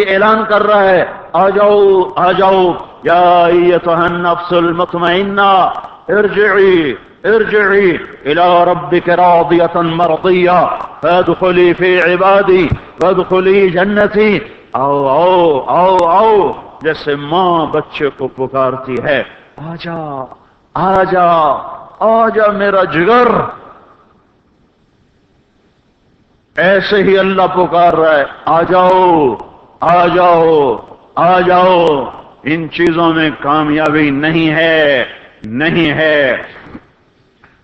اعلان کر رہا ہے آ جاؤ آ جاؤ یا ایتھا النفس المطمئنہ ارجعی ارجعی الی ربک راضیۃ مرضیہ فادخلی فی عبادی وادخلی جنتی، آؤ آؤ آؤ آؤ، جیسے ماں بچے کو پکارتی ہے آ جا آ جا آ جا میرا جگر، ایسے ہی اللہ پکار رہا ہے آ جاؤ آ جاؤ آ جاؤ۔ ان چیزوں میں کامیابی نہیں ہے، نہیں ہے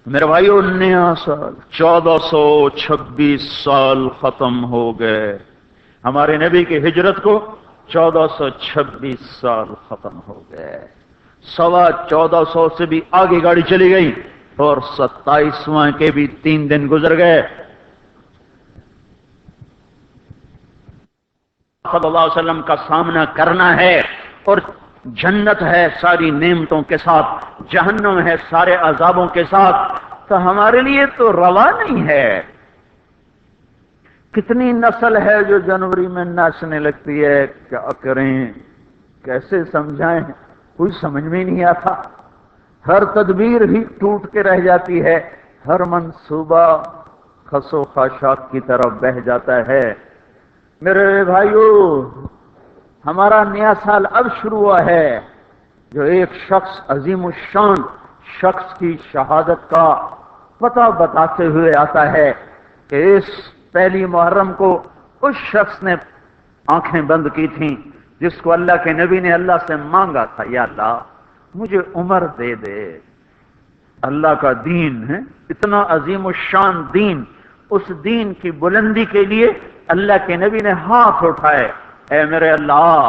میرے بھائیو۔ نیا سال 1426 سال ختم ہو گئے، ہمارے نبی کی ہجرت کو 1426 سال ختم ہو گئے، 1425 سے بھی آگے گاڑی چلی گئی اور 27واں کے بھی 3 دن گزر گئے۔ صلی اللہ علیہ وسلم کا سامنا کرنا ہے، اور جنت ہے ساری نعمتوں کے ساتھ، جہنم ہے سارے عذابوں کے ساتھ، تو ہمارے لیے تو روا نہیں ہے۔ کتنی نسل ہے جو جنوری میں ناچنے لگتی ہے، کیا کریں کیسے سمجھائیں، کوئی سمجھ میں نہیں آتا، ہر تدبیر ہی ٹوٹ کے رہ جاتی ہے، ہر منصوبہ خس و خاشاک کی طرف بہہ جاتا ہے۔ میرے بھائیو، ہمارا نیا سال اب شروع ہوا ہے، جو ایک شخص عظیم الشان شخص کی شہادت کا پتہ بتاتے ہوئے آتا ہے کہ اس پہلی محرم کو اس شخص نے آنکھیں بند کی تھیں جس کو اللہ کے نبی نے اللہ سے مانگا تھا، یا اللہ مجھے عمر دے دے۔ اللہ کا دین ہے اتنا عظیم الشان دین، اس دین کی بلندی کے لیے اللہ کے نبی نے ہاتھ اٹھائے، اے میرے اللہ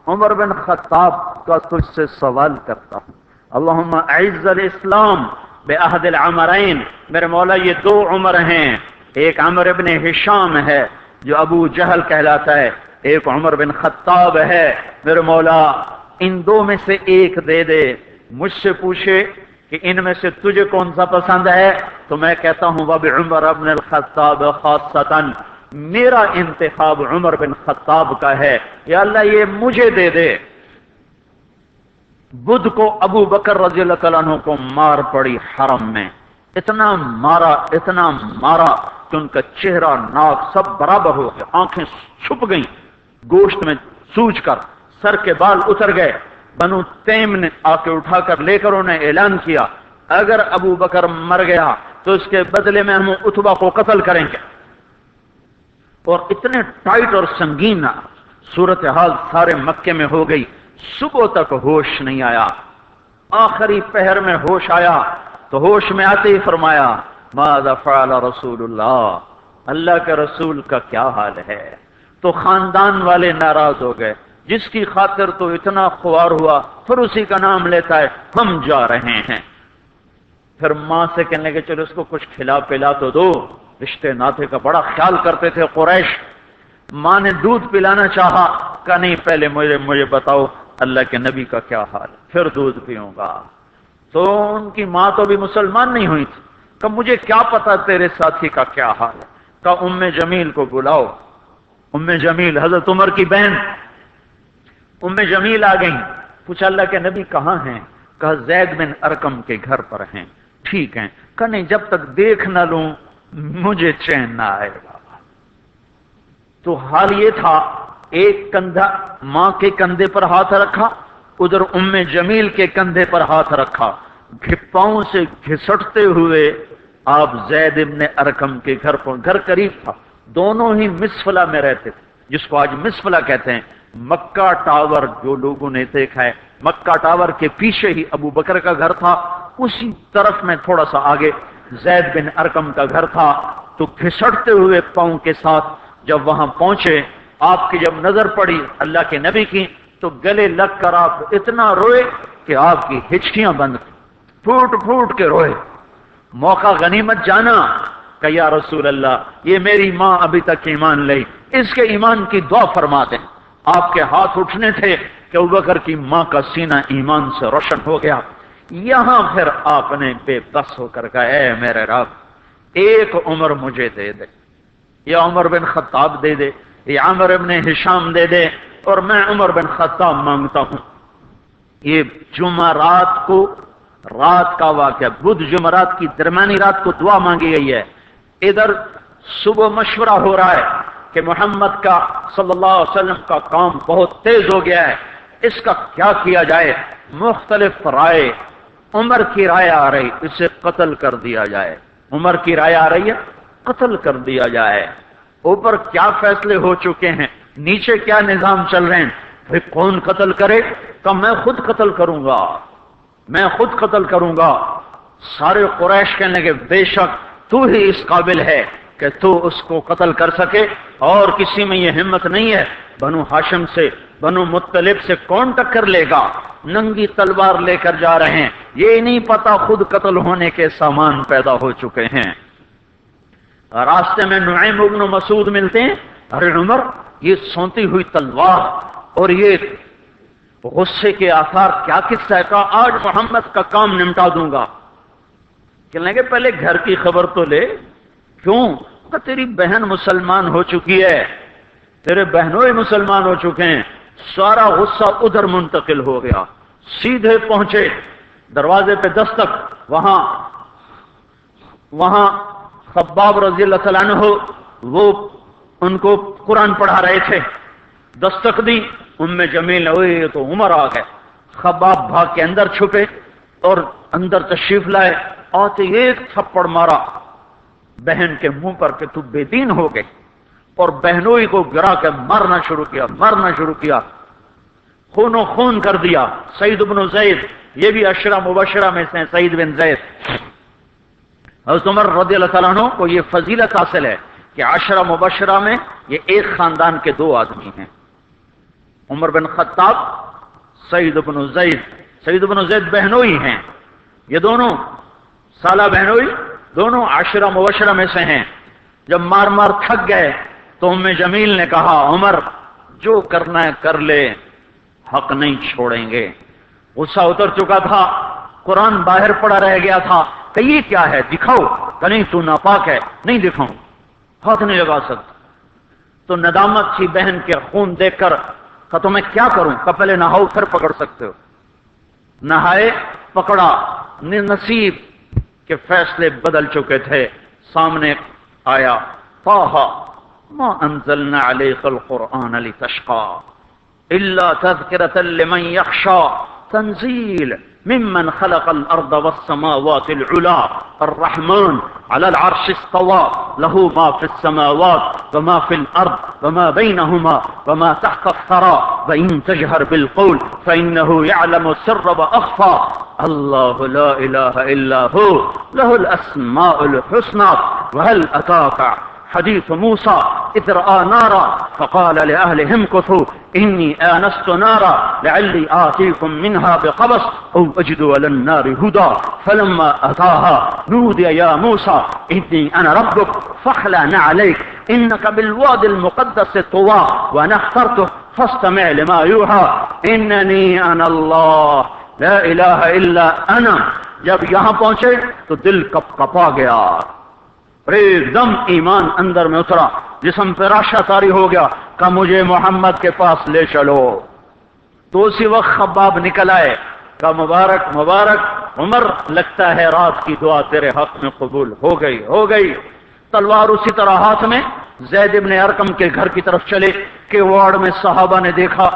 عمر بن خطاب کا تجھ سے سوال کرتا ہوں، اللہم اعز الاسلام بعہد العمرین، میرے مولا یہ 2 عمر ہیں، ایک عمر ابن ہشام ہے جو ابو جہل کہلاتا ہے، ایک عمر بن خطاب ہے، میرے مولا ان 2 میں سے ایک دے دے۔ مجھ سے پوچھے کہ ان میں سے تجھے کون سا پسند ہے تو میں کہتا ہوں وبعمر بن الخطاب خاصۃ، میرا انتخاب عمر بن خطاب کا ہے، یا اللہ یہ مجھے دے دے۔ بدھ کو ابو بکر رضی اللہ تعالیٰ عنہ کو مار پڑی حرم میں، اتنا مارا کہ ان کا چہرہ ناک سب برابر ہو گیا، آنکھیں چھپ گئیں گوشت میں سوج کر، سر کے بال اتر گئے۔ بنو تیم نے آ کے اٹھا کر لے کر انہیں اعلان کیا اگر ابو بکر مر گیا تو اس کے بدلے میں ہم اتبا کو قتل کریں گے، اور اتنے ٹائٹ اور سنگین صورتحال سارے مکے میں ہو گئی۔ صبح تک ہوش نہیں آیا، آخری پہر میں ہوش آیا تو ہوش میں آتے ہی فرمایا ماذا فعل رسول اللہ، اللہ کے رسول کا کیا حال ہے۔ تو خاندان والے ناراض ہو گئے، جس کی خاطر تو اتنا خوار ہوا پھر اسی کا نام لیتا ہے، ہم جا رہے ہیں۔ پھر ماں سے کہنے لگے چلو اس کو کچھ کھلا پلا تو دو، رشتے ناطے کا بڑا خیال کرتے تھے قریش۔ ماں نے دودھ پلانا چاہا، کہا نہیں پہلے مجھے بتاؤ اللہ کے نبی کا کیا حال ہے، پھر دودھ پیوں گا۔ تو ان کی ماں تو بھی مسلمان نہیں ہوئی تھی، کہ مجھے کیا پتا تیرے ساتھی کا کیا حال ہے۔ کہا ام جمیل کو بلاؤ۔ ام جمیل حضرت عمر کی بہن ام جمیل آ گئیں، پوچھا اللہ کے نبی کہاں ہیں؟ کہا زید بن ارقم کے گھر پر ہیں۔ ٹھیک ہیں؟ کہا نہیں جب تک دیکھ نہ لوں مجھے چین نہ آئے گا۔ تو حال یہ تھا، ایک کندھا ماں کے کندھے پر ہاتھ رکھا، ادھر ام جمیل کے کندھے پر ہاتھ رکھا، پاؤں سے گھسٹتے ہوئے آپ زید ابن ارقم کے گھر پر، گھر قریب تھا، دونوں ہی مسفلہ میں رہتے تھے، جس کو آج مسفلہ کہتے ہیں۔ مکہ ٹاور جو لوگوں نے دیکھا ہے، مکہ ٹاور کے پیچھے ہی ابو بکر کا گھر تھا، اسی طرف میں تھوڑا سا آگے زید بن ارقم کا گھر تھا۔ تو گھسٹتے ہوئے پاؤں کے ساتھ جب وہاں پہنچے، آپ کی جب نظر پڑی اللہ کے نبی کی تو گلے لگ کر آپ اتنا روئے کہ آپ کی ہچکیاں بند، پھوٹ پھوٹ کے روئے۔ موقع غنیمت جانا کہ یا رسول اللہ یہ میری ماں ابھی تک ایمان لئی، اس کے ایمان کی دعا فرما دیں۔ آپ کے ہاتھ اٹھنے تھے کہ ابوبکر کی ماں کا سینہ ایمان سے روشن ہو گیا۔ یہاں پھر آپ نے بے بس ہو کر کہا اے میرے رب ایک عمر مجھے دے دے، یا عمر بن خطاب دے دے، یہ عامر ابن ہشام دے دے اور میں عمر بن خطاب مانگتا ہوں۔ یہ جمعرات کو رات کا واقعہ، بدھ جمعرات کی درمیانی رات کو دعا مانگی گئی ہے۔ ادھر صبح مشورہ ہو رہا ہے کہ محمد کا صلی اللہ علیہ وسلم کا کام بہت تیز ہو گیا ہے، اس کا کیا کیا جائے؟ مختلف رائے، عمر کی رائے آ رہی اسے قتل کر دیا جائے، عمر کی رائے آ رہی ہے قتل کر دیا جائے۔ اوپر کیا فیصلے ہو چکے ہیں، نیچے کیا نظام چل رہے ہیں، پھر کون قتل کرے؟ کہ میں خود قتل کروں گا، میں خود قتل کروں گا۔ سارے قریش کہنے کہ بے شک تو ہی اس قابل ہے کہ تو اس کو قتل کر سکے، اور کسی میں یہ ہمت نہیں ہے۔ بنو ہاشم سے، بنو مطلب سے کون ٹکر لے گا؟ ننگی تلوار لے کر جا رہے ہیں، یہ نہیں پتا خود قتل ہونے کے سامان پیدا ہو چکے ہیں۔ راستے میں نعیم بن مسعود ملتے ہیں، ارے عمر یہ سونتی ہوئی تلوار اور یہ غصے کے آثار کیا قصہ ہے؟ کہا آج محمد کا کام نمٹا دوں گا۔ کہنے کہ پہلے گھر کی خبر تو لے۔ کیوں؟ کہ تیری بہن مسلمان ہو چکی ہے، تیرے بہنوں ہی مسلمان ہو چکے ہیں۔ سارا غصہ ادھر منتقل ہو گیا، سیدھے پہنچے دروازے پہ دستک، وہاں خباب رضی اللہ تعالیٰ عنہ وہ ان کو قرآن پڑھا رہے تھے، دستک دی، جمیل ہوئے تو عمر آ گئے۔ خباب بھاگ کے اندر چھپے اور اندر تشریف لائے، آتے ایک تھپڑ مارا بہن کے منہ پر کہ تو بے دین ہو گئے، اور بہنوئی کو گرا کے مارنا شروع کیا، خون و خون کر دیا۔ سعید بن زید، یہ بھی عشرہ مبشرہ میں سے ہیں، سعید بن زید۔ حضرت عمر رضی اللہ تعالیٰ عنہ کو یہ فضیلت حاصل ہے کہ عشرہ مبشرہ میں یہ ایک خاندان کے دو آدمی ہیں، عمر بن خطاب، سعید بن زید۔ سعید بن زید بہنوئی ہیں، یہ دونوں سالہ بہنوئی، دونوں عشرہ مبشرہ میں سے ہیں۔ جب مار مار تھک گئے تو جمیل نے کہا عمر جو کرنا ہے کر لے، حق نہیں چھوڑیں گے۔ غصہ اتر چکا تھا، قرآن باہر پڑا رہ گیا تھا کہ یہ کیا ہے دکھاؤ، کہ نہیں تو ناپاک ہے، نہیں دکھاؤں، ہاتھ نہیں لگا سکتا۔ تو ندامت تھی بہن کے خون دیکھ کر، کہ تو میں کیا کروں؟ کہ پہلے نہاؤ پھر پکڑ سکتے ہو۔ نہائے، پکڑا، نصیب کے فیصلے بدل چکے تھے۔ سامنے آیا طٰہ ما انزلنا علیک القرآن لتشقى الا تذکرۃ لمن یخشى تنزیل ممن خلق الارض والسماوات العلا الرحمن على العرش استوى له ما في السماوات وما في الارض وما بينهما وما تحت الثرى وان تجهر بالقول فانه يعلم السر واخفى الله لا اله الا هو له الاسماء الحسنى وهل اتاك حديث موسى إذ رأى نارا فقال لأهلهم امكثوا إني آنست نارا لعلي آتيكم منها بقبس أو أجد على النار هدى فلما أتاها نودي يا موسى إني أنا ربك فاخلع نعليك إنك بالوادي المقدس طوى وأنا اخترتك فاستمع لما يوحى إنني أنا الله لا إله إلا أنا۔ جب یہاں پہنچے تو دل کپ کپا گیا، ایک دم ایمان اندر میں اترا، جسم پہ راشا طاری ہو گیا کہ مجھے محمد کے پاس لے چلو۔ تو اسی وقت خباب نکل آئے کہ مبارک مبارک عمر، لگتا ہے رات کی دعا تیرے حق میں قبول ہو گئی۔ تلوار اسی طرح ہاتھ میں زید ابن ارقم کے گھر کی طرف چلے کہ وارڈ میں صحابہ نے دیکھا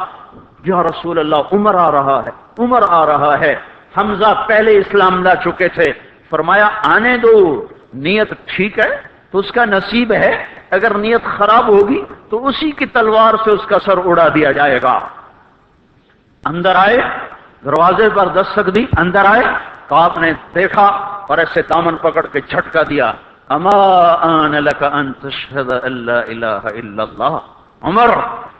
یا رسول اللہ عمر آ رہا ہے۔ حمزہ پہلے اسلام لا چکے تھے، فرمایا آنے دو، نیت ٹھیک ہے تو اس کا نصیب ہے، اگر نیت خراب ہوگی تو اسی کی تلوار سے اس کا سر اڑا دیا جائے گا۔ اندر آئے، دروازے پر دستک دی، اندر آئے تو آپ نے دیکھا اور ایسے دامن پکڑ کے جھٹکا دیا، اما آن لک ان تشہد ان لا الہ الا اللہ، عمر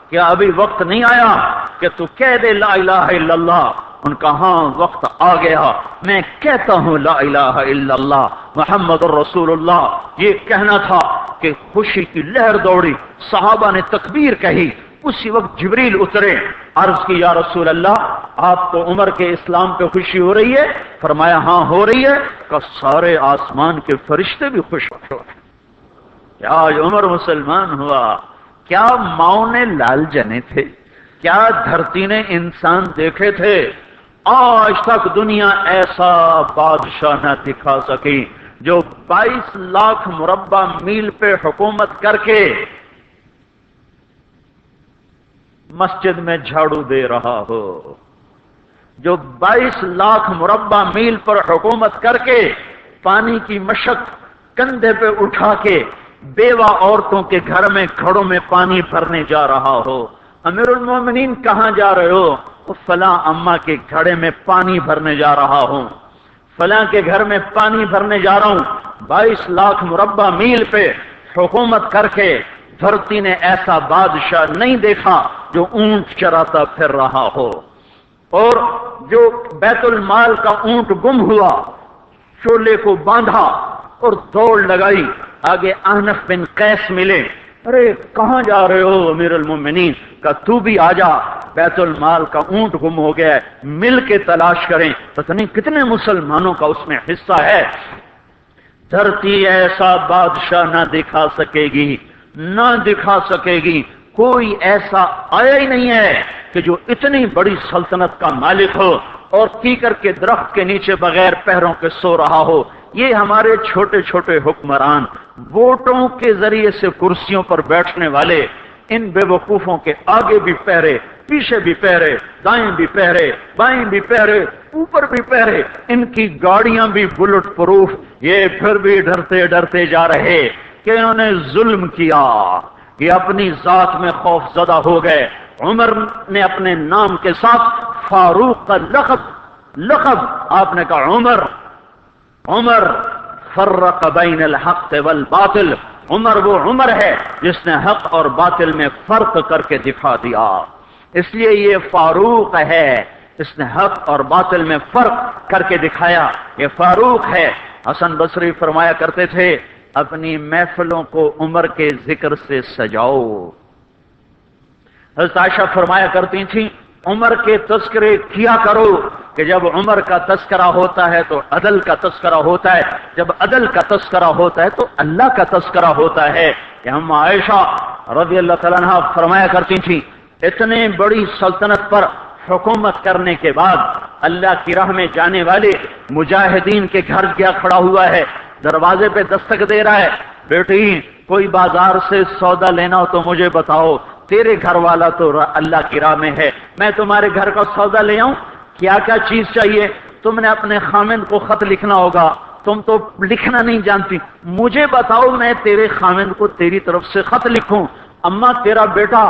کیا ابھی وقت نہیں آیا کہ تو کہہ دے لا الہ الا اللہ؟ ان کا ہاں وقت آ گیا، میں کہتا ہوں لا الہ الا اللہ محمد الرسول اللہ۔ یہ کہنا تھا کہ خوشی کی لہر دوڑی، صحابہ نے تکبیر کہی، اسی وقت جبریل اترے، عرض کی یا رسول اللہ آپ کو عمر کے اسلام پہ خوشی ہو رہی ہے؟ فرمایا ہاں ہو رہی ہے، کہ سارے آسمان کے فرشتے بھی خوش ہو کہ آج عمر مسلمان ہوا، کیا ماؤں نے لال جنے تھے؟ کیا دھرتی نے انسان دیکھے تھے؟ آج تک دنیا ایسا بادشاہ نہ دکھا سکی جو 22 لاکھ مربع میل پہ حکومت کر کے مسجد میں جھاڑو دے رہا ہو، جو 22 لاکھ مربع میل پر حکومت کر کے پانی کی مشق کندھے پہ اٹھا کے بیوہ عورتوں کے گھر میں گھڑوں میں پانی بھرنے جا رہا ہو۔ امیر المومنین کہاں جا رہے ہو؟ فلاں اماں کے گھڑے میں پانی بھرنے جا رہا ہوں، فلاں کے گھر میں پانی بھرنے جا رہا ہوں۔ 22 لاکھ مربع میل پہ حکومت کر کے دھرتی نے ایسا بادشاہ نہیں دیکھا جو اونٹ چراتا پھر رہا ہو، اور جو بیت المال کا اونٹ گم ہوا، چولے کو باندھا اور دوڑ لگائی، آگے احنف بن قیس ملے، ارے کہاں جا رہے ہو امیر المومنین؟ کہ تو بھی آ جا، بیت المال کا اونٹ گم ہو گیا ہے، مل کے تلاش کریں۔ پتہ نہیں کتنے مسلمانوں کا اس میں حصہ ہے۔ دھرتی ایسا بادشاہ نہ دکھا سکے گی، نہ دکھا سکے گی، کوئی ایسا آیا ہی نہیں ہے کہ جو اتنی بڑی سلطنت کا مالک ہو اور کیکر کے درخت کے نیچے بغیر پیروں کے سو رہا ہو۔ یہ ہمارے چھوٹے چھوٹے حکمران، ووٹوں کے ذریعے سے کرسیوں پر بیٹھنے والے، ان بے وقوفوں کے آگے بھی پہرے، پیچھے بھی پہرے، دائیں بھی پہرے، بائیں بھی پہرے، اوپر بھی پہرے، ان کی گاڑیاں بھی بلٹ پروف، یہ پھر بھی ڈرتے ڈرتے جا رہے کہ انہوں نے ظلم کیا، یہ اپنی ذات میں خوف زدہ ہو گئے۔ عمر نے اپنے نام کے ساتھ فاروق کا لقب آپ نے کہا عمر فرق بین الحق والباطل، عمر وہ عمر ہے جس نے حق اور باطل میں فرق کر کے دکھا دیا، اس لیے یہ فاروق ہے، اس نے حق اور باطل میں فرق کر کے دکھایا، یہ فاروق ہے۔ حسن بصری فرمایا کرتے تھے اپنی محفلوں کو عمر کے ذکر سے سجاؤ۔ حضرت عائشہ فرمایا کرتی تھیں عمر کے تذکرے کیا کرو، کہ جب عمر کا تذکرہ ہوتا ہے تو عدل کا تذکرہ ہوتا ہے، جب عدل کا تذکرہ ہوتا ہے تو اللہ کا تذکرہ ہوتا ہے۔ کہ ہم عائشہ رضی اللہ تعالیٰ عنہ فرمایا کرتی تھیں اتنے بڑی سلطنت پر حکومت کرنے کے بعد اللہ کی راہ میں جانے والے مجاہدین کے گھر کیا کھڑا ہوا ہے، دروازے پہ دستک دے رہا ہے، بیٹی کوئی بازار سے سودا لینا ہو تو مجھے بتاؤ، تیرے گھر والا تو اللہ کی راہ میں ہے، میں تمہارے گھر کا سودا لے آؤں، کیا کیا چیز چاہیے؟ تم نے اپنے خامند کو خط لکھنا ہوگا، تم تو لکھنا نہیں جانتی، مجھے بتاؤ میں تیرے خامند کو تیری طرف سے خط لکھوں۔ اماں تیرا بیٹا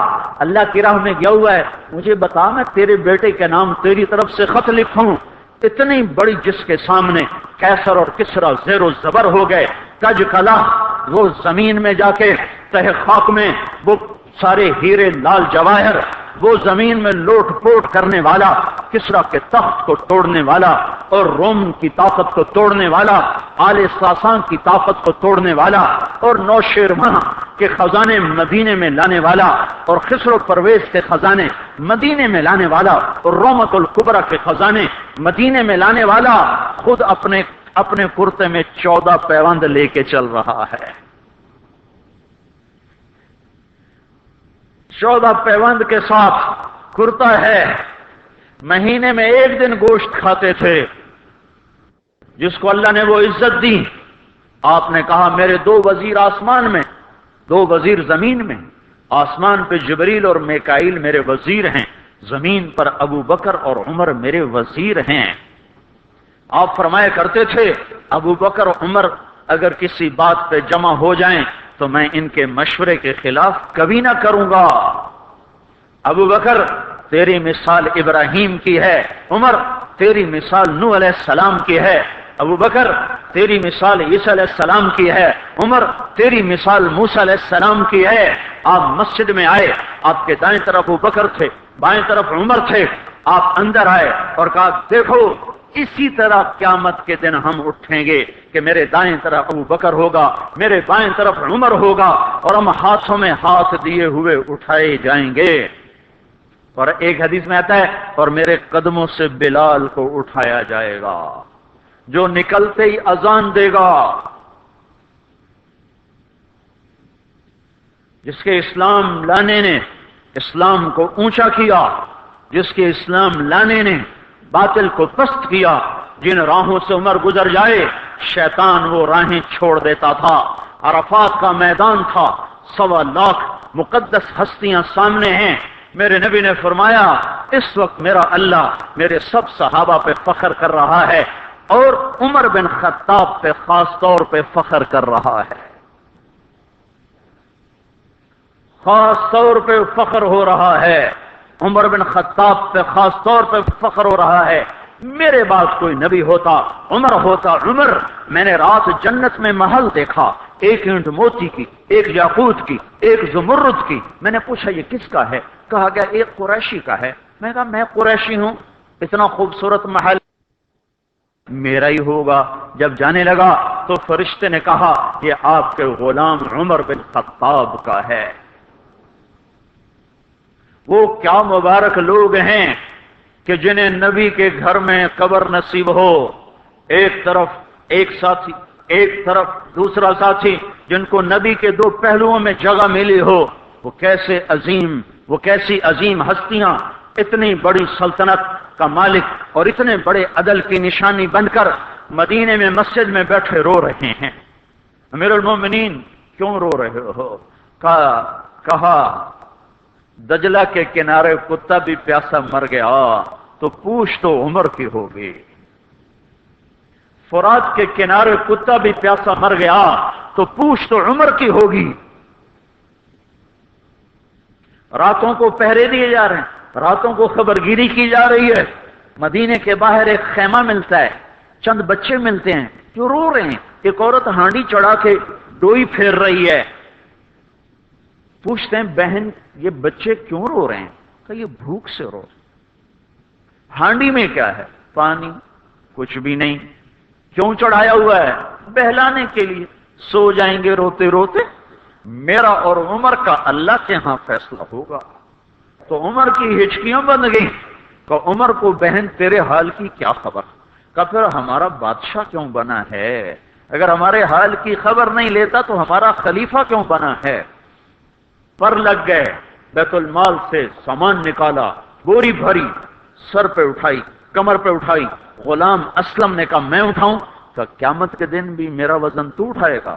اللہ کی راہ میں گیا ہوا ہے، مجھے بتا میں تیرے بیٹے کے نام تیری طرف سے خط لکھوں۔ اتنی بڑی جس کے سامنے کیسر اور کسرا زیر و زبر ہو گئے، کج کلا وہ زمین میں جا کے تہ خاک میں وہ سارے ہیرے لال جواہر، وہ زمین میں لوٹ پوٹ کرنے والا، کسرا کے تخت کو توڑنے والا اور روم کی طاقت کو توڑنے والا، آل ساسان کی طاقت کو توڑنے والا اور نوشیروان کے خزانے مدینے میں لانے والا اور خسرو پرویز کے خزانے مدینے میں لانے والا اور رومت الکبرى کے خزانے مدینے میں لانے والا خود اپنے کرتے میں 14 پیوند لے کے چل رہا ہے۔ 14 پیوند کے ساتھ کرتا ہے، مہینے میں ایک دن گوشت کھاتے تھے، جس کو اللہ نے وہ عزت دی۔ آپ نے کہا میرے 2 وزیر آسمان میں، 2 وزیر زمین میں، آسمان پہ جبریل اور میکائیل میرے وزیر ہیں، زمین پر ابو بکر اور عمر میرے وزیر ہیں۔ آپ فرمایا کرتے تھے ابو بکر اور عمر اگر کسی بات پہ جمع ہو جائیں تو میں ان کے مشورے کے خلاف کبھی نہ کروں گا۔ ابو بکر تیری مثال ابراہیم کی ہے، عمر تیری مثال نوح علیہ السلام کی ہے، ابو بکر تیری مثال عیسیٰ علیہ السلام کی ہے، عمر تیری مثال موسیٰ علیہ السلام کی ہے۔ آپ مسجد میں آئے، آپ کے دائیں طرف ابو بکر تھے، بائیں طرف عمر تھے، آپ اندر آئے اور کہا دیکھو اسی طرح قیامت کے دن ہم اٹھیں گے کہ میرے دائیں طرف ابو بکر ہوگا، میرے بائیں طرف عمر ہوگا اور ہم ہاتھوں میں ہاتھ دیے ہوئے اٹھائے جائیں گے۔ اور ایک حدیث میں آتا ہے اور میرے قدموں سے بلال کو اٹھایا جائے گا جو نکلتے ہی اذان دے گا۔ جس کے اسلام لانے نے اسلام کو اونچا کیا، جس کے اسلام لانے نے باطل کو پست کیا، جن راہوں سے عمر گزر جائے شیطان وہ راہیں چھوڑ دیتا تھا۔ عرفات کا میدان تھا، 1.25 لاکھ مقدس ہستیاں سامنے ہیں۔ میرے نبی نے فرمایا اس وقت میرا اللہ میرے سب صحابہ پہ فخر کر رہا ہے اور عمر بن خطاب پہ خاص طور پہ فخر کر رہا ہے، خاص طور پہ فخر ہو رہا ہے، عمر بن خطاب پہ خاص طور پہ فخر ہو رہا ہے۔ میرے بعد کوئی نبی ہوتا عمر ہوتا۔ عمر، میں نے رات جنت میں محل دیکھا، ایک اینٹ موتی کی، ایک یاقوت کی، ایک زمرد کی۔ میں نے پوچھا یہ کس کا ہے؟ کہا گیا ایک قریشی کا ہے۔ میں کہا میں قریشی ہوں، اتنا خوبصورت محل میرا ہی ہوگا۔ جب جانے لگا تو فرشتے نے کہا یہ آپ کے غلام عمر بن خطاب کا ہے۔ وہ کیا مبارک لوگ ہیں کہ جنہیں نبی کے گھر میں قبر نصیب ہو، ایک طرف ایک ساتھی، ایک طرف دوسرا ساتھی، جن کو نبی کے دو پہلوؤں میں جگہ ملی ہو۔ وہ کیسی عظیم ہستیاں اتنی بڑی سلطنت کا مالک اور اتنے بڑے عدل کی نشانی بن کر مدینے میں مسجد میں بیٹھے رو رہے ہیں۔ امیر المومنین کیوں رو رہے ہو؟ کہا دجلہ کے کنارے کتا بھی پیاسا مر گیا تو پوچھ تو عمر کی ہوگی، فرات کے کنارے کتا بھی پیاسا مر گیا تو پوچھ تو عمر کی ہوگی۔ راتوں کو پہرے دیے جا رہے ہیں، راتوں کو خبرگیری کی جا رہی ہے۔ مدینے کے باہر ایک خیمہ ملتا ہے، چند بچے ملتے ہیں جو رو رہے ہیں۔ ایک عورت ہانڈی چڑھا کے ڈوئی پھیر رہی ہے۔ پوچھتے ہیں بہن یہ بچے کیوں رو رہے ہیں؟ کہ یہ بھوک سے رو۔ ہانڈی میں کیا ہے؟ پانی، کچھ بھی نہیں۔ کیوں چڑھایا ہوا ہے؟ بہلانے کے لیے۔ سو جائیں گے روتے روتے، میرا اور عمر کا اللہ کے ہاں فیصلہ ہوگا۔ تو عمر کی ہچکیاں بند گئیں کہ عمر کو بہن تیرے حال کی کیا خبر؟ کہ پھر ہمارا بادشاہ کیوں بنا ہے؟ اگر ہمارے حال کی خبر نہیں لیتا تو ہمارا خلیفہ کیوں بنا ہے؟ پر لگ گئے، بیت المال سے سامان نکالا، بوری بھری، سر پہ اٹھائی، کمر پہ اٹھائی۔ غلام اسلم نے کہا میں اٹھاؤں؟ کہ قیامت کے دن بھی میرا وزن تو اٹھائے گا۔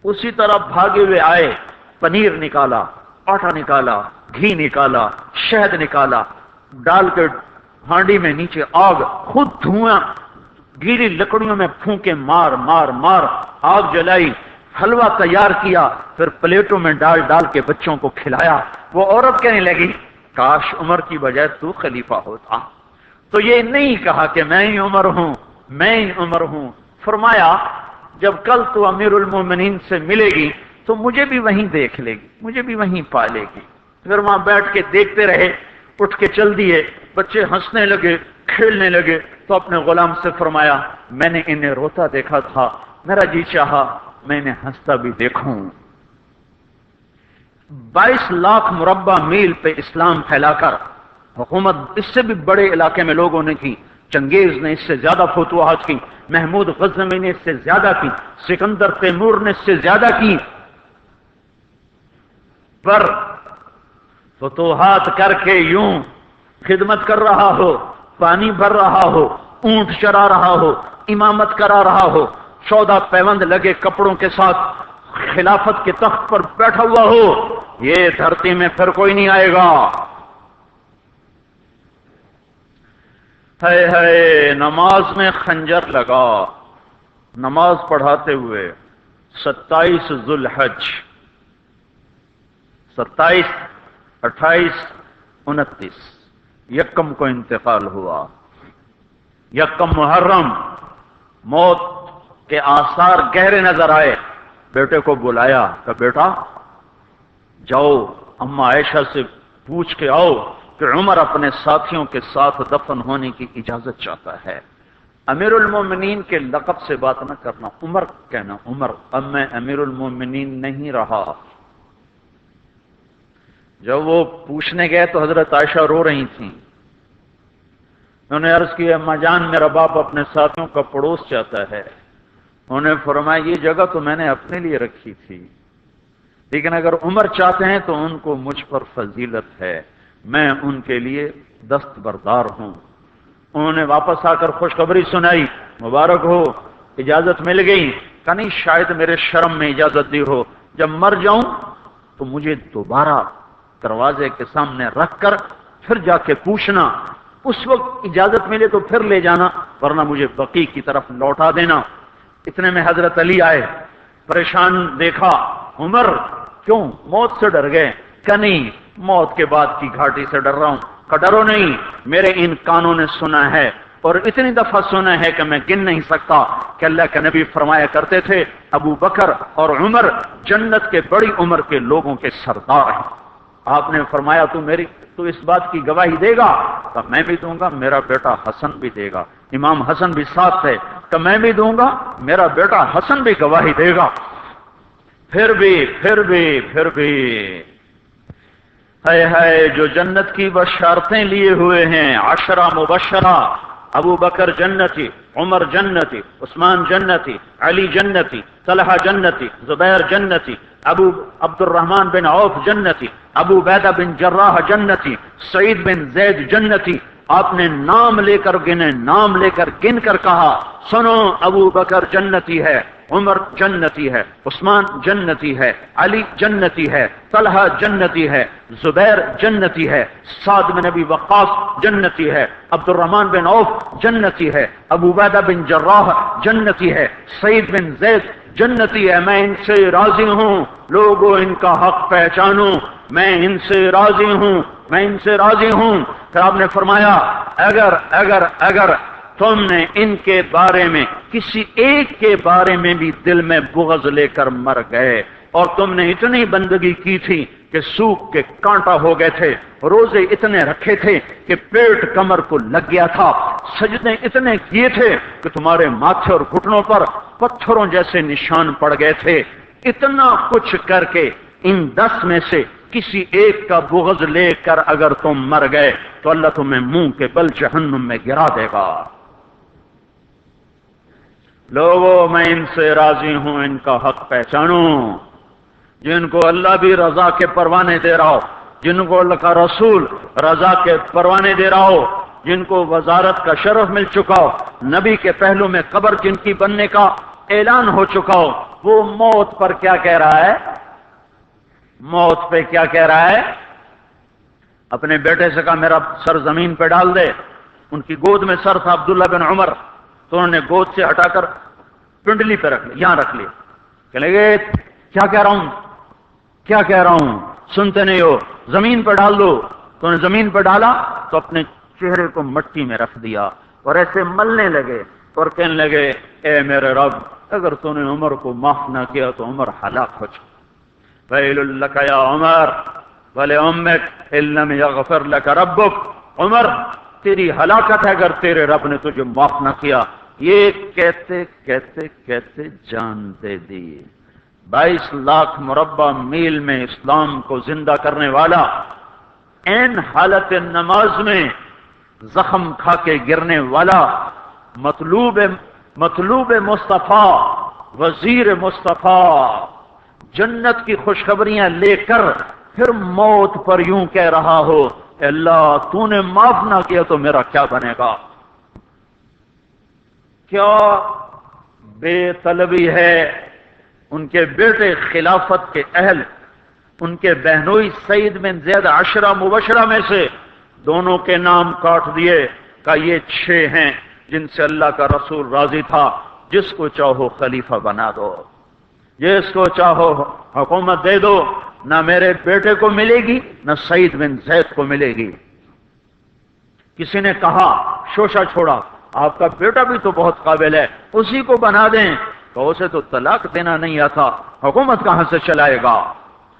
اسی طرح بھاگے ہوئے آئے، پنیر نکالا، آٹا نکالا، گھی نکالا، شہد نکالا، ڈال کے ہانڈی میں نیچے آگ، خود دھواں، گیلی لکڑیوں میں پھونکے مار مار مار آگ جلائی، حلوہ تیار کیا، پھر پلیٹوں میں ڈال ڈال کے بچوں کو کھلایا۔ وہ عورت کہنے لگی کاش عمر کی بجائے تو خلیفہ ہوتا۔ تو یہ نہیں کہا کہ میں ہی عمر ہوں، میں ہی عمر ہوں۔ فرمایا جب کل تو امیر المومنین سے ملے گی تو مجھے بھی وہیں دیکھ لے گی، مجھے بھی وہیں پا لے گی۔ پھر وہاں بیٹھ کے دیکھتے رہے، اٹھ کے چل دیے۔ بچے ہنسنے لگے، کھیلنے لگے، تو اپنے غلام سے فرمایا میں نے انہیں روتا دیکھا تھا، میرا جی چاہا میں انہیں ہنستا بھی دیکھوں۔ 22 لاکھ مربع میل پہ اسلام پھیلا کر حکومت اس سے بھی بڑے علاقے میں لوگوں نے کی۔ چنگیز نے اس سے زیادہ فتوحات کی، محمود غزنوی نے اس سے زیادہ کی، سکندر تیمور نے اس سے زیادہ کی۔ پر فتوحات کر کے یوں خدمت کر رہا ہو، پانی بھر رہا ہو، اونٹ چرا رہا ہو، امامت کرا رہا ہو، 14 پیوند لگے کپڑوں کے ساتھ خلافت کے تخت پر بیٹھا ہوا ہو، یہ دھرتی میں پھر کوئی نہیں آئے گا۔ ہے نماز میں خنجر لگا، نماز پڑھاتے ہوئے 27 ذوالحج، 27، 28، 29 یکم کو انتقال ہوا۔ یکم محرم موت کے آثار گہرے نظر آئے۔ بیٹے کو بلایا کہ بیٹا جاؤ اما عائشہ سے پوچھ کے آؤ کہ عمر اپنے ساتھیوں کے ساتھ دفن ہونے کی اجازت چاہتا ہے۔ امیر المومنین کے لقب سے بات نہ کرنا، عمر کہنا۔ عمر، اب میں امیر المومنین نہیں رہا۔ جب وہ پوچھنے گئے تو حضرت عائشہ رو رہی تھیں۔ انہوں نے عرض کی اما جان میرا باپ اپنے ساتھیوں کا پڑوس چاہتا ہے۔ انہوں نے فرمایا یہ جگہ تو میں نے اپنے لیے رکھی تھی، لیکن اگر عمر چاہتے ہیں تو ان کو مجھ پر فضیلت ہے، میں ان کے لیے دستبردار ہوں۔ انہوں نے واپس آ کر خوشخبری سنائی، مبارک ہو، اجازت مل گئی۔ کہ نہیں، شاید میرے شرم میں اجازت دی ہو، جب مر جاؤں تو مجھے دوبارہ دروازے کے سامنے رکھ کر پھر جا کے پوچھنا، اس وقت اجازت ملے تو پھر لے جانا، ورنہ مجھے بقیع کی طرف لوٹا دینا۔ اتنے میں حضرت علی آئے، پریشان دیکھا، عمر کیوں موت سے ڈر گئے؟ کہ نہیں، موت کے بعد کی گھاٹی سے ڈر رہا ہوں۔ کہ ڈرو نہیں، میرے ان کانوں نے سنا ہے اور اتنی دفعہ سنا ہے کہ میں گن نہیں سکتا کہ اللہ کے نبی فرمایا کرتے تھے ابو بکر اور عمر جنت کے بڑی عمر کے لوگوں کے سردار ہیں۔ آپ نے فرمایا تو اس بات کی گواہی دے گا؟ تو میں بھی دوں گا، میرا بیٹا حسن بھی دے گا۔ امام حسن بھی ساتھ تھے، کہ میں بھی دوں گا، میرا بیٹا حسن بھی گواہی دے گا۔ پھر بھی ہے جو جنت کی بشارتیں لیے ہوئے ہیں، 10 مبشرہ، ابو بکر جنتی، عمر جنتی، عثمان جنتی، علی جنتی، طلحہ جنتی، زبیر جنتی، ابو عبد الرحمن بن عوف جنتی، ابو عبیدہ بن جراح جنتی، سعید بن زید جنتی۔ آپ نے نام لے کر گنے، نام لے کر گن کر کہا، سنو ابو بکر جنتی ہے، عمر جنتی ہے، عثمان جنتی ہے، علی جنتی ہے، طلحہ جنتی ہے، زبیر جنتی ہے، سعد بن ابی وقاص جنتی ہے، عبد الرحمن بن عوف جنتی ہے، ابو عبیدہ بن جراح جنتی ہے، سعید بن زید جنتی ہے۔ میں ان سے راضی ہوں، لوگوں ان کا حق پہچانو، میں ان سے راضی ہوں، میں ان سے راضی ہوں۔ پھر آپ نے فرمایا اگر تم نے ان کے بارے میں کسی ایک کے بارے میں بھی دل میں بغض لے کر مر گئے، اور تم نے اتنی بندگی کی تھی کہ سوکھ کے کانٹا ہو گئے تھے، روزے اتنے رکھے تھے کہ پیٹ کمر کو لگ گیا تھا، سجدے اتنے کیے تھے کہ تمہارے ماتھے اور گھٹنوں پر پتھروں جیسے نشان پڑ گئے تھے، اتنا کچھ کر کے ان 10 میں سے کسی ایک کا بغض لے کر اگر تم مر گئے تو اللہ تمہیں منہ کے بل جہنم میں گرا دے گا۔ لوگوں میں ان سے راضی ہوں، ان کا حق پہچانو، جن کو اللہ بھی رضا کے پروانے دے رہا ہو، جن کو اللہ کا رسول رضا کے پروانے دے رہا ہو، جن کو وزارت کا شرف مل چکا ہو، نبی کے پہلو میں قبر جن کی بننے کا اعلان ہو چکا ہو، وہ موت پر کیا کہہ رہا ہے؟ موت پہ کیا کہہ رہا ہے؟ اپنے بیٹے سے کہا میرا سر زمین پہ ڈال دے۔ ان کی گود میں سر تھا عبداللہ بن عمر، تو انہوں نے گود سے ہٹا کر پنڈلی پہ رکھ لیا، یہاں رکھ لیا۔ کہ لگے کیا کہہ رہا ہوں، کیا کہہ رہا ہوں، سنتے نہیں ہو، زمین پہ ڈال دو۔ تو انہوں نے زمین پہ ڈالا تو اپنے چہرے کو مٹی میں رکھ دیا اور ایسے ملنے لگے اور کہنے لگے اے میرے رب، اگر تو نے عمر کو معاف نہ کیا تو عمر ہلاک ہو جائے۔ ویل لک یا عمر ولامک ان لم یغفر لک ربک، عمر تیری ہلاکت ہے اگر تیرے رب نے تجھے معاف نہ کیا۔ یہ کہتے کہتے کہتے جان دے دی۔ 22 لاکھ مربع میل میں اسلام کو زندہ کرنے والا، این حالت نماز میں زخم کھا کے گرنے والا، مطلوب مصطفیٰ، وزیر مصطفیٰ، جنت کی خوشخبریاں لے کر پھر موت پر یوں کہہ رہا ہو اے اللہ تو نے معاف نہ کیا تو میرا کیا بنے گا؟ کیا بے طلبی ہے۔ ان کے بیٹے خلافت کے اہل، ان کے بہنوئی سعید بن زید 10 مبشرہ میں سے دونوں کے نام کاٹ دیے کہ یہ 6 ہیں جن سے اللہ کا رسول راضی تھا، جس کو چاہو خلیفہ بنا دو، جس کو چاہو حکومت دے دو، نہ میرے بیٹے کو ملے گی نہ سعید بن زید کو ملے گی۔ کسی نے کہا شوشہ چھوڑا، آپ کا بیٹا بھی تو بہت قابل ہے، اسی کو بنا دیں۔ تو اسے تو طلاق دینا نہیں آتا، حکومت کہاں سے چلائے گا؟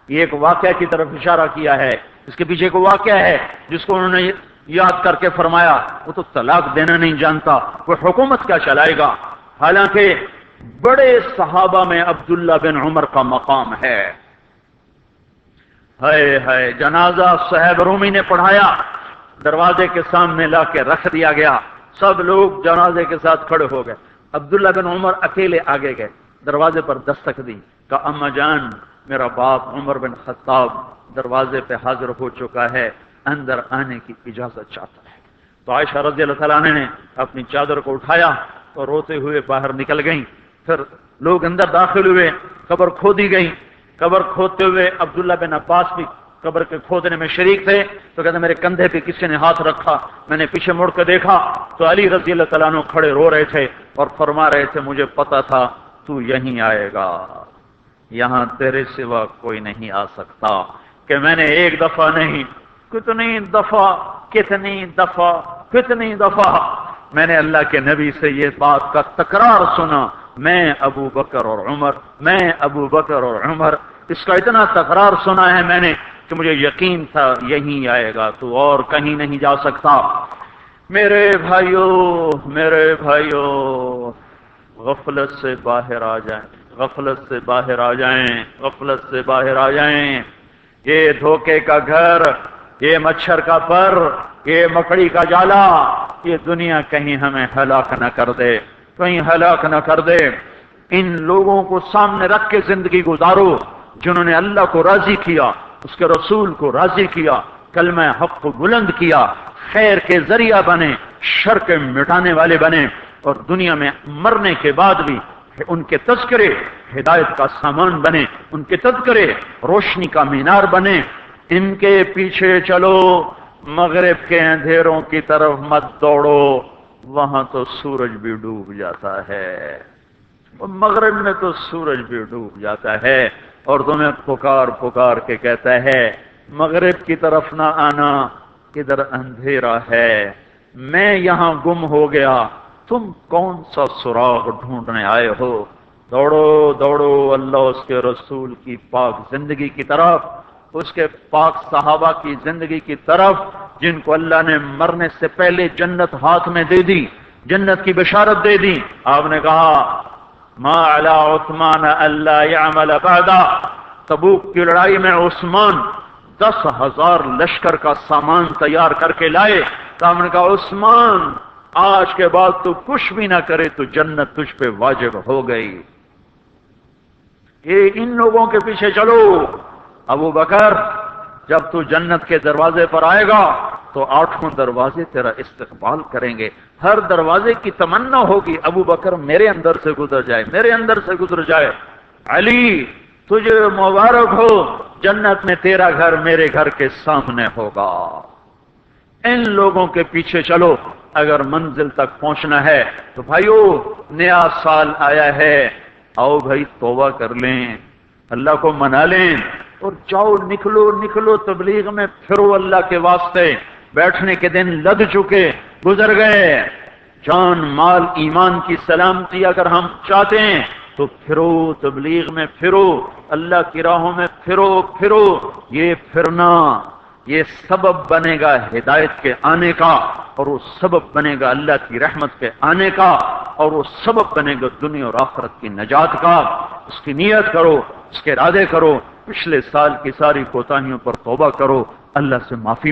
یہ ایک واقعہ کی طرف اشارہ کیا ہے، اس کے پیچھے کوئی واقعہ ہے جس کو انہوں نے یاد کر کے فرمایا وہ تو طلاق دینا نہیں جانتا، وہ حکومت کیا چلائے گا؟ حالانکہ بڑے صحابہ میں عبداللہ بن عمر کا مقام ہے۔ ہے جنازہ صہیب رومی نے پڑھایا، دروازے کے سامنے لا کے رکھ دیا گیا، سب لوگ جنازے کے ساتھ کھڑے ہو گئے، عبداللہ بن عمر اکیلے آگے گئے، دروازے پر دستک دی، کہا اما جان میرا باپ عمر بن خطاب دروازے پہ حاضر ہو چکا ہے، اندر آنے کی اجازت چاہتا ہے۔ تو عائشہ رضی اللہ تعالیٰ عنہ نے اپنی چادر کو اٹھایا اور روتے ہوئے باہر نکل گئیں۔ پھر لوگ اندر داخل ہوئے، قبر کھودی گئی۔ قبر کھودتے ہوئے عبداللہ بن عباس بھی قبر کے کھودنے میں شریک تھے۔ تو کہتے میرے کندھے پہ کسی نے ہاتھ رکھا، میں نے پیچھے مڑ کے دیکھا تو علی رضی اللہ تعالیٰ عنہ کھڑے رو رہے تھے اور فرما رہے تھے مجھے پتا تھا تو یہیں آئے گا، یہاں تیرے سوا کوئی نہیں آ سکتا۔ کہ میں نے ایک دفعہ نہیں، کتنی دفعہ میں نے اللہ کے نبی سے یہ بات کا تکرار سنا، میں ابو بکر اور عمر، اس کا اتنا تکرار سنا ہے میں نے کہ مجھے یقین تھا یہیں آئے گا، تو اور کہیں نہیں جا سکتا۔ میرے بھائیو غفلت سے باہر آ جائیں، غفلت سے باہر آ جائیں۔ یہ دھوکے کا گھر، یہ مچھر کا پر، یہ مکڑی کا جالا، یہ دنیا کہیں ہمیں ہلاک نہ کر دے۔ ان لوگوں کو سامنے رکھ کے زندگی گزارو جنہوں نے اللہ کو راضی کیا، اس کے رسول کو راضی کیا، کلمہ حق کو بلند کیا، خیر کے ذریعہ بنے، شر کے مٹانے والے بنے، اور دنیا میں مرنے کے بعد بھی ان کے تذکرے ہدایت کا سامان بنے، ان کے تذکرے روشنی کا مینار بنے۔ ان کے پیچھے چلو، مغرب کے اندھیروں کی طرف مت دوڑو، وہاں تو سورج بھی ڈوب جاتا ہے، مغرب میں تو سورج بھی ڈوب جاتا ہے، اور تمہیں پکار کے کہتا ہے مغرب کی طرف نہ آنا، ادھر اندھیرا ہے، میں یہاں گم ہو گیا، تم کون سا سراغ ڈھونڈنے آئے ہو؟ دوڑو اللہ اس کے رسول کی پاک زندگی کی طرف، اس کے پاک صحابہ کی زندگی کی طرف، جن کو اللہ نے مرنے سے پہلے جنت ہاتھ میں دے دی، جنت کی بشارت دے دی۔ آپ نے کہا ما علی عثمان الا یعمل بعدا، تبوک کی لڑائی میں عثمان 10,000 لشکر کا سامان تیار کر کے لائے۔ تو آپ نے کہا عثمان آج کے بعد تو کچھ بھی نہ کرے تو جنت تجھ پہ واجب ہو گئی۔ یہ ان لوگوں کے پیچھے چلو۔ ابو بکر جب تو جنت کے دروازے پر آئے گا تو 8 دروازے تیرا استقبال کریں گے، ہر دروازے کی تمنا ہوگی ابو بکر میرے اندر سے گزر جائے۔ علی تجھے مبارک ہو، جنت میں تیرا گھر میرے گھر کے سامنے ہوگا۔ ان لوگوں کے پیچھے چلو۔ اگر منزل تک پہنچنا ہے تو بھائیو نیا سال آیا ہے، آؤ بھائی توبہ کر لیں، اللہ کو منا لیں، اور جاؤ نکلو تبلیغ میں پھرو اللہ کے واسطے۔ بیٹھنے کے دن لگ چکے، گزر گئے۔ جان مال ایمان کی سلامتی اگر ہم چاہتے ہیں تو پھرو تبلیغ میں، پھرو اللہ کی راہوں میں، پھرو۔ یہ پھرنا یہ سبب بنے گا ہدایت کے آنے کا، اور وہ سبب بنے گا اللہ کی رحمت کے آنے کا، اور وہ سبب بنے گا دنیا اور آخرت کی نجات کا۔ اس کی نیت کرو، اس کے ارادے کرو، پچھلے سال کی ساری کوتاہیوں پر توبہ کرو، اللہ سے معافی مانگو۔